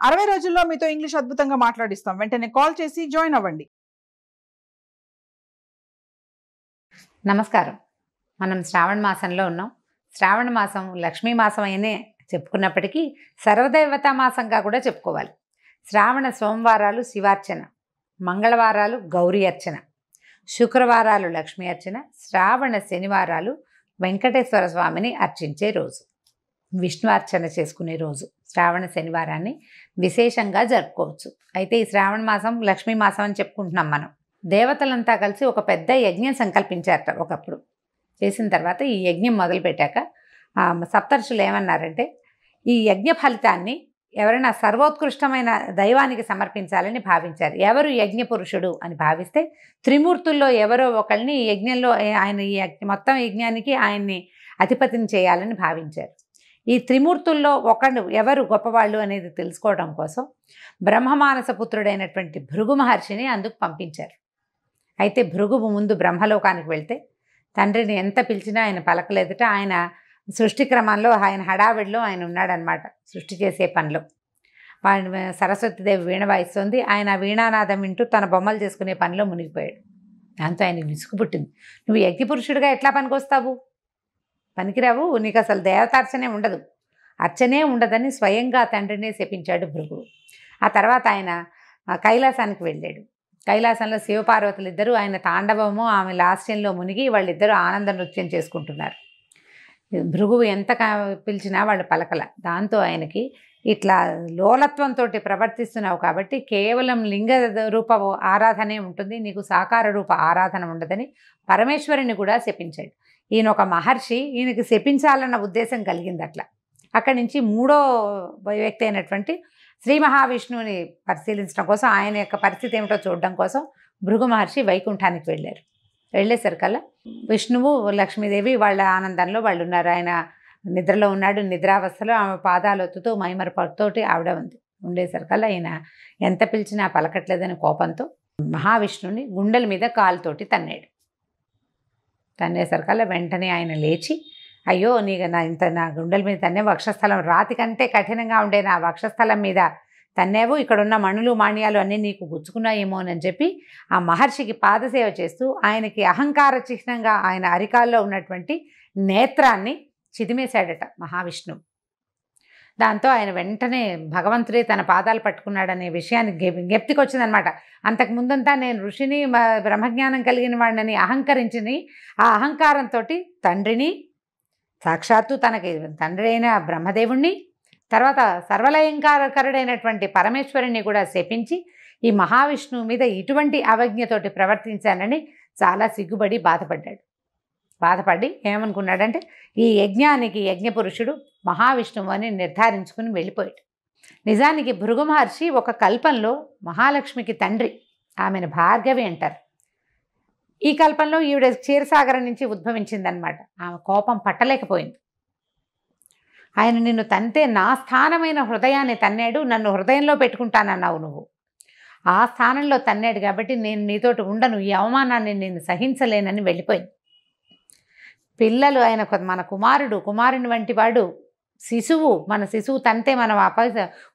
60 రోజుల్లో మీతో ఇంగ్లీష్ అద్భుతంగా మాట్లాడిస్తాం. వెంటనే కాల్ చేసి జాయిన్ అవ్వండి. నమస్కారం. మనం శ్రావణ మాసంలో ఉన్నాం. శ్రావణ మాసం లక్ష్మీ మాసం అయినే చెప్పుకున్నప్పటికీ సర్వదేవతా మాసంగా కూడా చెప్పుకోవాలి. శ్రావణ సోమవారాలు శివార్చన, మంగళవారాలు గౌరీ అర్చన, శుక్రవారాలు లక్ష్మీ అర్చన, శ్రావణ శనివారాలు వెంకటేశ్వర స్వామిని అర్చించే రోజు, విష్ణు అర్చన చేసుకునే రోజు. శ్రావణ శనివారాన్ని విశేషంగా జరుపుకోవచ్చు. అయితే ఈ శ్రావణ మాసం లక్ష్మీ మాసం అని చెప్పుకుంటున్నాం మనం. దేవతలంతా కలిసి ఒక పెద్ద యజ్ఞం సంకల్పించారట ఒకప్పుడు. చేసిన తర్వాత ఈ యజ్ఞం మొదలుపెట్టాక సప్తర్షులు ఏమన్నారంటే, ఈ యజ్ఞ ఫలితాన్ని ఎవరైనా సర్వోత్కృష్టమైన దైవానికి సమర్పించాలని భావించారు. ఎవరు యజ్ఞ పురుషుడు అని భావిస్తే త్రిమూర్తుల్లో ఎవరో ఒకళ్ళని ఈ యజ్ఞంలో ఆయన ఈ మొత్తం యజ్ఞానికి ఆయన్ని అధిపతిని చేయాలని భావించారు. ఈ త్రిమూర్తుల్లో ఒకడు ఎవరు గొప్పవాళ్ళు అనేది తెలుసుకోవడం కోసం బ్రహ్మమానస పుత్రుడైనటువంటి భృగు మహర్షిని అందుకు పంపించారు. అయితే భృగువు ముందు బ్రహ్మలోకానికి వెళ్తే తండ్రిని ఎంత పిలిచినా ఆయన పలకలేదట. ఆయన సృష్టి క్రమంలో ఆయన హడావిడిలో ఆయన ఉన్నాడనమాట. సృష్టి చేసే పనిలో వాడిని సరస్వతీదేవి వీణ వాయిస్తుంది. ఆయన వీణానాదం వింటూ తన బొమ్మలు చేసుకునే పనిలో మునిగిపోయాడు. దాంతో ఆయనకు విసుగు పుట్టింది. నువ్వు యజ్ఞపురుషుడిగా ఎట్లా పనికొస్తావు? పనికిరావు, నీకు అసలు దేవతార్చనే ఉండదు, అర్చనే ఉండదని స్వయంగా తండ్రినే శపించాడు భృగువు. ఆ తర్వాత ఆయన కైలాసానికి వెళ్ళాడు. కైలాసంలో శివపార్వతులు ఇద్దరు ఆయన తాండవము ఆమె లాస్యంలో మునిగి వాళ్ళిద్దరూ ఆనంద నృత్యం చేసుకుంటున్నారు. భృగువు ఎంత పిలిచినా వాళ్ళు పలకల. దాంతో ఆయనకి ఇట్లా లోలత్వంతో ప్రవర్తిస్తున్నావు కాబట్టి కేవలం లింగ రూప ఆరాధనే ఉంటుంది, నీకు సాకార రూప ఆరాధన ఉండదని పరమేశ్వరుని కూడా శపించాడు. ఈయన ఒక మహర్షి, ఈయనకి శపించాలన్న ఉద్దేశం కలిగింది. అట్లా అక్కడి నుంచి మూడో వ్యక్తి అయినటువంటి శ్రీ మహావిష్ణువుని పరిశీలించడం కోసం, ఆయన యొక్క పరిస్థితి ఏమిటో చూడడం కోసం భృగు మహర్షి వైకుంఠానికి వెళ్ళారు. వెళ్ళేసరికల్లా విష్ణువు లక్ష్మీదేవి వాళ్ళ ఆనందంలో వాళ్ళు ఉన్నారు. ఆయన నిద్రలో ఉన్నాడు. నిద్రావస్థలో ఆమె పాదాలు ఒత్తుతూ మైమరపతోటి ఆవిడ ఉండేసరికల్లా ఆయన ఎంత పిలిచినా పలకట్లేదని కోపంతో మహావిష్ణువుని గుండెల మీద కాలుతోటి తన్నాడు. తన్నేసరికల్లా వెంటనే ఆయన లేచి, అయ్యో నీకు నా గుండెల మీద తన్నే, వక్షస్థలం రాతి కంటే కఠినంగా ఉండే నా వక్షస్థలం మీద తన్నేవు, ఇక్కడున్న మణులు మాణ్యాలు అన్నీ నీకు గుచ్చుకున్నాయేమో అని చెప్పి ఆ మహర్షికి పాదసేవ చేస్తూ ఆయనకి అహంకార చిహ్నంగా ఆయన అరికాల్లో ఉన్నటువంటి నేత్రాన్ని చిదిమేశాడట మహావిష్ణువు. దాంతో ఆయన వెంటనే భగవంతుడే తన పాదాలు పట్టుకున్నాడనే విషయాన్ని జ్ఞప్తికి వచ్చిందనమాట. అంతకుముందంతా నేను ఋషిని బ్రహ్మజ్ఞానం కలిగిన వాడిని అహంకరించింది. ఆ అహంకారంతో తండ్రిని, సాక్షాత్తు తనకి తండ్రి అయిన బ్రహ్మదేవుణ్ణి, తర్వాత సర్వలయంకారకరుడైనటువంటి పరమేశ్వరుని కూడా శపించి ఈ మహావిష్ణువు మీద ఇటువంటి అవజ్ఞతోటి ప్రవర్తించానని చాలా సిగ్గుపడి బాధపడి ఏమనుకున్నాడంటే, ఈ యజ్ఞానికి యజ్ఞపురుషుడు మహావిష్ణువు అని నిర్ధారించుకుని వెళ్ళిపోయాడు. నిజానికి భృగు మహర్షి ఒక కల్పంలో మహాలక్ష్మికి తండ్రి, ఆమెను భార్గవి అంటారు. ఈ కల్పంలో ఈవిడ క్షీరసాగరం నుంచి ఉద్భవించిందనమాట. ఆమె కోపం పట్టలేకపోయింది. ఆయన నిన్ను తంతే నా స్థానమైన హృదయాన్ని తన్నాడు, నన్ను హృదయంలో పెట్టుకుంటానన్నావు నువ్వు, ఆ స్థానంలో తన్నాడు కాబట్టి నేను నీతోటి ఉండను, ఈ అవమానాన్ని నేను సహించలేనని వెళ్ళిపోయింది. పిల్లలు ఆయన మన కుమారుని వంటి వాడు, శిశువు, మన శిశువు తంతే మనం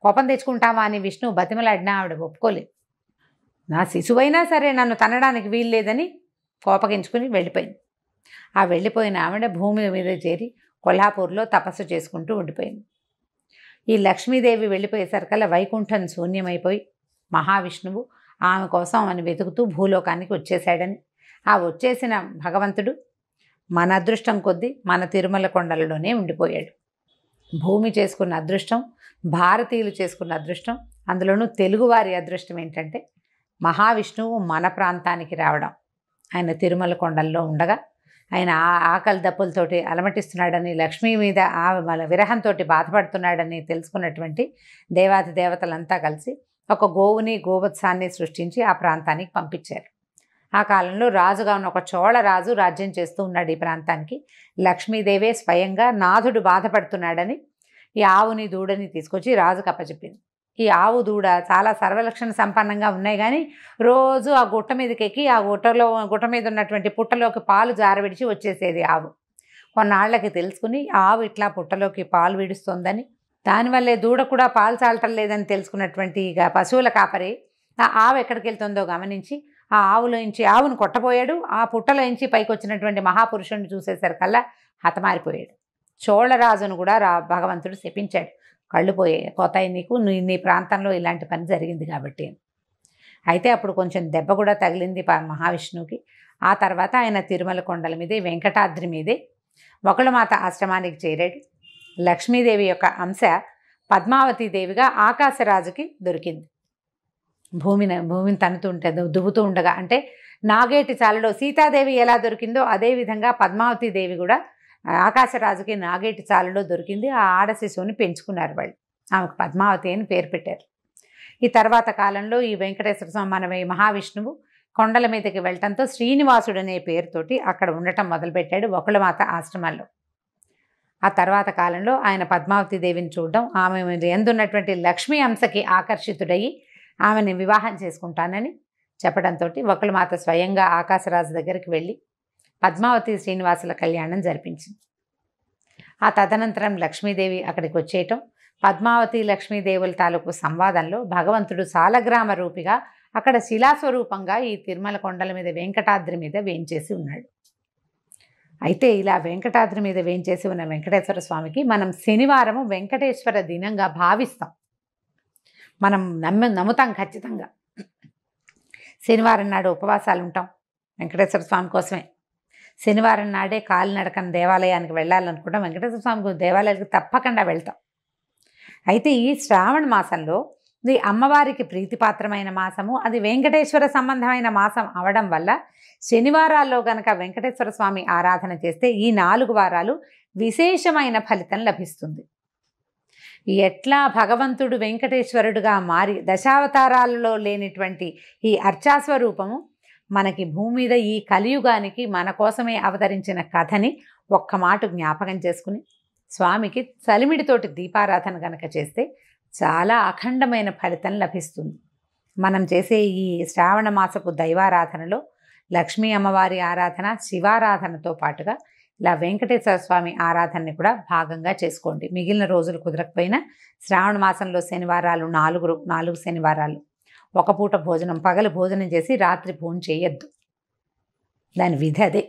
కోపం తెచ్చుకుంటామా అని విష్ణువు బతిమలాడినా ఆవిడ ఒప్పుకోలేదు. నా శిశువైనా సరే నన్ను తనడానికి వీల్లేదని కోపగించుకుని వెళ్ళిపోయింది. ఆ వెళ్ళిపోయిన ఆవిడ భూమి మీద చేరి కొల్హాపూర్లో తపస్సు చేసుకుంటూ ఉండిపోయింది. ఈ లక్ష్మీదేవి వెళ్ళిపోయేసరికల్లా వైకుంఠం శూన్యమైపోయి మహావిష్ణువు ఆమె కోసం అని వెతుకుతూ భూలోకానికి వచ్చేసాడని, ఆ వచ్చేసిన భగవంతుడు మన అదృష్టం కొద్దీ మన తిరుమల కొండలలోనే ఉండిపోయాడు. భూమి చేసుకున్న అదృష్టం, భారతీయులు చేసుకున్న అదృష్టం, అందులోనూ తెలుగువారి అదృష్టం ఏంటంటే మహావిష్ణువు మన ప్రాంతానికి రావడం. ఆయన తిరుమల కొండల్లో ఉండగా ఆయన ఆకలి దప్పులతోటి అలమటిస్తున్నాడని, లక్ష్మీ మీద విరహంతో బాధపడుతున్నాడని తెలుసుకున్నటువంటి దేవాది దేవతలంతా కలిసి ఒక గోవుని గోవత్సాన్ని సృష్టించి ఆ ప్రాంతానికి పంపించారు. ఆ కాలంలో రాజుగా ఉన్న ఒక చోళ రాజు రాజ్యం చేస్తూ ఉన్నాడు ఈ ప్రాంతానికి. లక్ష్మీదేవే స్వయంగా నాథుడు బాధపడుతున్నాడని ఈ ఆవుని దూడని తీసుకొచ్చి రాజుకు అప్పచెప్పింది. ఈ ఆవు దూడ చాలా సర్వలక్షణ సంపన్నంగా ఉన్నాయి, కానీ రోజు ఆ గుట్ట మీదకి ఎక్కి ఆ గుట్ట మీద ఉన్నటువంటి పుట్టలోకి పాలు జారవిడిచి వచ్చేసేది ఆవు. కొన్నాళ్లకి తెలుసుకుని ఆవు ఇట్లా పుట్టలోకి పాలు విడుస్తోందని దానివల్లే దూడ కూడా పాలు చాలటం లేదని తెలుసుకున్నటువంటి ఇక పశువుల కాపరి ఆ ఆవు ఎక్కడికి వెళ్తుందో గమనించి ఆ ఆవులోంచి ఆవును కొట్టబోయాడు. ఆ పుట్టలోంచి పైకి వచ్చినటువంటి మహాపురుషుడిని చూసేసరికల్లా హతమారిపోయాడు. చోళరాజును కూడా భగవంతుడు శపించాడు. కళ్ళు పోతాయి నీకు, నీ ప్రాంతంలో ఇలాంటి పని జరిగింది కాబట్టి. అయితే అప్పుడు కొంచెం దెబ్బ కూడా తగిలింది మహావిష్ణువుకి. ఆ తర్వాత ఆయన తిరుమల కొండల మీదే వెంకటాద్రి మీదే వకుళమాత ఆశ్రమానికి చేరాడు. లక్ష్మీదేవి యొక్క అంశ పద్మావతీదేవిగా ఆకాశరాజుకి దొరికింది. భూమిని తన్నుతుంటే దువ్వుతూ ఉండగా, అంటే నాగేటి చాలలో సీతాదేవి ఎలా దొరికిందో అదేవిధంగా పద్మావతీదేవి కూడా ఆకాశరాజుకి నాగేటి చాలలో దొరికింది. ఆ ఆడ శిశువుని పెంచుకున్నారు వాళ్ళు. ఆమెకు పద్మావతి అని పేరు పెట్టారు. ఈ తర్వాత కాలంలో ఈ వెంకటేశ్వర స్వామి మన మహావిష్ణువు కొండల మీదకి వెళ్ళటంతో శ్రీనివాసుడు అనే పేరుతోటి అక్కడ ఉండటం మొదలుపెట్టాడు వకుళమాత ఆశ్రమాల్లో. ఆ తర్వాత కాలంలో ఆయన పద్మావతీదేవిని చూడడం, ఆమె ఎందున్నటువంటి లక్ష్మీ అంశకి ఆకర్షితుడయ్యి ఆమెని వివాహం చేసుకుంటానని చెప్పడంతో వకుళమాత స్వయంగా ఆకాశరాజు దగ్గరికి వెళ్ళి పద్మావతి శ్రీనివాసుల కళ్యాణం జరిపించింది. ఆ తదనంతరం లక్ష్మీదేవి అక్కడికి వచ్చేయటం, పద్మావతి లక్ష్మీదేవుల తాలూకు సంవాదంలో భగవంతుడు సాలగ్రామ రూపిగా అక్కడ శిలాస్వరూపంగా ఈ తిరుమల కొండల మీద వెంకటాద్రి మీద వేంచేసి ఉన్నాడు. అయితే ఇలా వెంకటాద్రి మీద వేంచేసి ఉన్న వెంకటేశ్వర స్వామికి మనం శనివారము వెంకటేశ్వర దినంగా భావిస్తాం. మనం నమ్ముతాం ఖచ్చితంగా. శనివారం నాడు ఉపవాసాలు ఉంటాం వెంకటేశ్వర స్వామి కోసమే. శనివారం నాడే కాలినడకన దేవాలయానికి వెళ్ళాలనుకుంటాం. వెంకటేశ్వర స్వామి దేవాలయానికి తప్పకుండా వెళ్తాం. అయితే ఈ శ్రావణ మాసంలో ఇది అమ్మవారికి ప్రీతిపాత్రమైన మాసము, అది వెంకటేశ్వర సంబంధమైన మాసం అవడం వల్ల శనివారాల్లో గనక వెంకటేశ్వర స్వామి ఆరాధన చేస్తే ఈ 4 వారాలు విశేషమైన ఫలితం లభిస్తుంది. ఎట్లా భగవంతుడు వెంకటేశ్వరుడుగా మారి దశావతారాలలో లేనిటువంటి ఈ అర్చాస్వరూపము మనకి భూమి మీద ఈ కలియుగానికి మన కోసమే అవతరించిన కథని ఒక్క మాట జ్ఞాపకం చేసుకుని స్వామికి చలిమిడితోటి దీపారాధన కనుక చేస్తే చాలా అఖండమైన ఫలితం లభిస్తుంది. మనం చేసే ఈ శ్రావణ మాసపు దైవారాధనలో లక్ష్మీ అమ్మవారి ఆరాధన, శివారాధనతో పాటుగా ఇలా వెంకటేశ్వర స్వామి ఆరాధనని కూడా భాగంగా చేసుకోండి. మిగిలిన రోజులు కుదరకపోయినా శ్రావణ మాసంలో శనివారాలు 4 శనివారాలు ఒక పూట భోజనం, పగలు భోజనం చేసి రాత్రి భోజనం చేయొద్దు. దాని విధి అదే.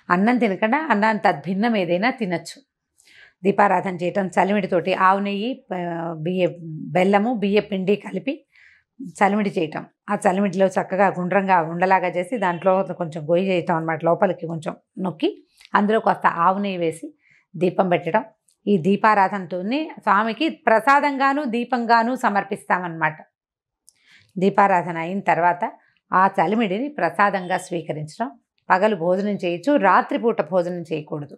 అన్నం తినకుండా అన్నాన్ని తద్భిన్నం ఏదైనా తినచ్చు. దీపారాధన చేయటం, చలిమిడితోటి ఆవు నెయ్యి, బెల్లము, బియ్య పిండి కలిపి చలిమిడి చేయటం. ఆ చలిమిడిలో చక్కగా గుండ్రంగా ఉండలాగా చేసి దాంట్లో కొంచెం గొయ్యి చేయటం అన్నమాట. లోపలికి కొంచెం నొక్కి అందులో కొంత ఆవు నెయ్యి వేసి దీపం పెట్టడం. ఈ దీపారాధనతోనే స్వామికి ప్రసాదంగాను దీపంగాను సమర్పిస్తామన్నమాట. దీపారాధన అయిన తర్వాత ఆ చలిమిడిని ప్రసాదంగా స్వీకరించడం. పగలు భోజనం చేయొచ్చు, రాత్రిపూట భోజనం చేయకూడదు.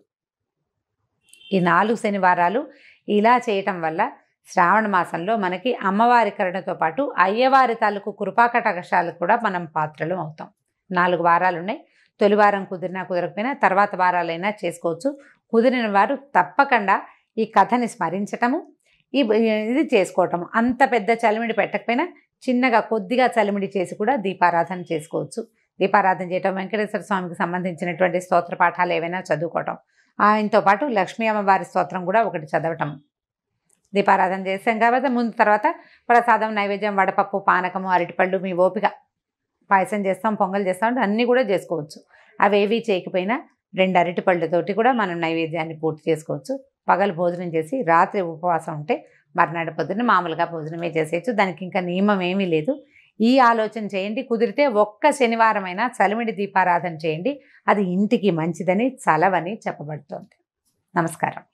ఈ 4 శనివారాలు ఇలా చేయటం వల్ల శ్రావణ మాసంలో మనకి అమ్మవారి కరుణతో పాటు అయ్యవారి తాలూకు కృపాకటాక్షాలకు కూడా మనం పాత్రలు అవుతాం. 4 వారాలు ఉన్నాయి. తొలి వారం కుదిరినా కుదరకపోయినా తర్వాత వారాలైనా చేసుకోవచ్చు. కుదిరిన వారు తప్పకుండా ఈ కథని స్మరించటము, ఇది చేసుకోవటము. అంత పెద్ద చలిమిడి పెట్టకపోయినా చిన్నగా కొద్దిగా చలిమిడి చేసి కూడా దీపారాధన చేసుకోవచ్చు. దీపారాధన చేయటం, వెంకటేశ్వర స్వామికి సంబంధించినటువంటి స్తోత్ర పాఠాలు ఏవైనా చదువుకోవటం, ఆయనతో పాటు లక్ష్మీ అమ్మవారి స్తోత్రం కూడా ఒకటి చదవటం. దీపారాధన చేసాం కాబట్టి ముందు తర్వాత ప్రసాదం, నైవేద్యం, వడపప్పు, పానకము, అరటిపళ్ళు, మీ ఓపిక. పాయసం చేస్తాం, పొంగల్ చేస్తాం, అన్నీ కూడా చేసుకోవచ్చు. అవేవి చేయకపోయినా 2 అరటిపళ్ళతోటి కూడా మనం నైవేద్యాన్ని పూర్తి చేసుకోవచ్చు. పగలు భోజనం చేసి రాత్రి ఉపవాసం ఉంటే మర్నాడు పొద్దున్న మామూలుగా భోజనమే చేసేయచ్చు. దానికి ఇంకా నియమం ఏమీ లేదు. ఈ ఆలోచన చేయండి. కుదిరితే ఒక్క శనివారమైనా చలిమిడి దీపారాధన చేయండి. అది ఇంటికి మంచిదని, చలవని చెప్పబడుతోంది. నమస్కారం.